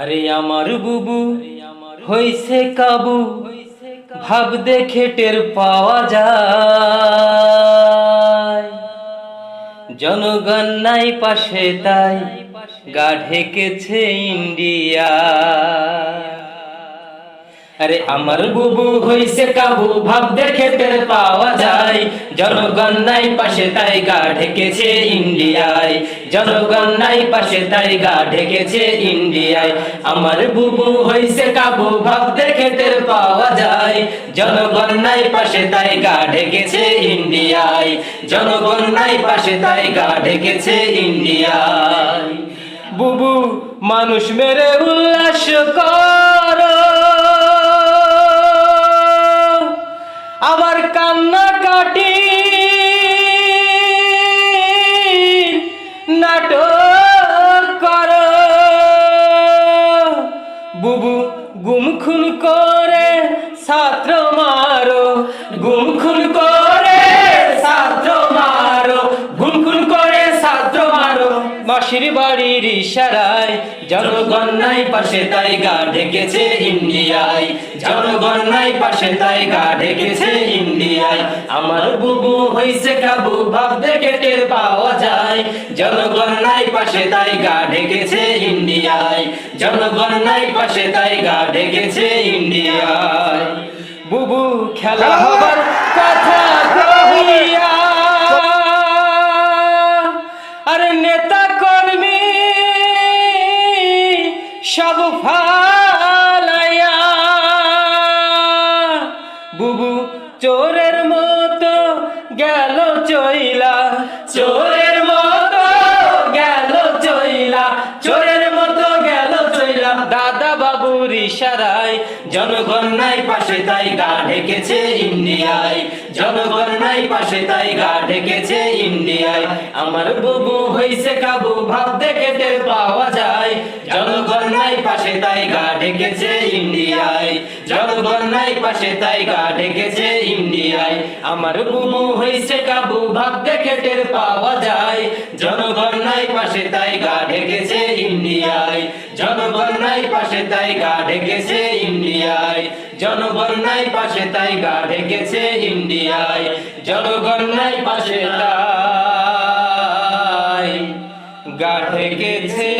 আরে আমার বুবু হইছে কাবু, ভাব দেখে টের পাওয়া যায়। জনগণ নাই পাশে তাই গা ঢেকেছে ইন্ডিয়া। আরে আমার বুবু হইছে কাবু, ভাব দেখে টের পাওয়া যায়। জনগণ নাই পাশে তাই গা ঢেকেছে ইন্ডিয়ায়। জনগণ নাই পাশে তাই গা ঢেকেছে ইন্ডিয়ায়। আমার বুবু হইছে কাবু, ভাব দেখে টের পাওয়া যায়। জনগণ নাই পাশে তাই গা ঢেকেছে ইন্ডিয়ায়। জনগণ নাই পাশে তাই গা ঢেকেছে ইন্ডিয়ায়। বুবু মানুষ মেরে উল্লাস করো, আবার কান্নাকাটি নাটক করো। বুবু গুম খুন করে ছাত্র মারো, গুম খুন করে ছাত্র মারো, গুম খুন করে ছাত্র মারো মাসির বাড়ির ইশারায়। জনগণ নাই পাশে তাই গা ঢেকেছে ইন্ডিয়ায়। জনগণ নাই পাশে তাই গা ঢেকেছে ইন্ডিয়ায়। আমার বুবু হইছে কাবু, ভাব দেখে টের পাওয়া যায়। জনগণ নাই পাশে তাই গা ঢেকেছে ইন্ডিয়ায়। জনগণ নাই পাশে তাই গা ঢেকেছে ইন্ডিয়ায়। বুবু খেলা হবার কথা কহিয়া, আরে নেতা কর্মী সব ফালাইয়া। বুবু চোরের মতো গেল চইলা, চোরের মতো গেল চইলা, চোরের মতো গেল চইলা দাদা বাবুর ইশারায়। জনগণ নাই পাশে তাই গা ঢেকেছে ইন্ডিয়ায়। জনগণ নাই পাশে তাই গা ঢেকেছে ইন্ডিয়ায়। আমার বুবু হইছে কাবু, ভাব দেখে টের পাওয়া যায়। জনগণ নাই পাশে তাই গা ঢেকেছে ইন্ডিয়ায়। জনগণ নাই পাশে তাই গা ঢেকেছে ইন্ডিয়ায়। আমার বুবু হইছে কাবু, ভাব দেখে টের পাওয়া যায়। জনগণ নাই পাশে তাই গা ঢেকেছে ইন্ডিয়ায়। জনগণ নাই পাশে তাই গা ঢেকেছে ইন্ডিয়ায়। জনগণ নাই পাশে তাই গা ঢেকেছে ইন্ডিয়ায়। জনগণ নাই পাশে তাই গা ঢেকেছে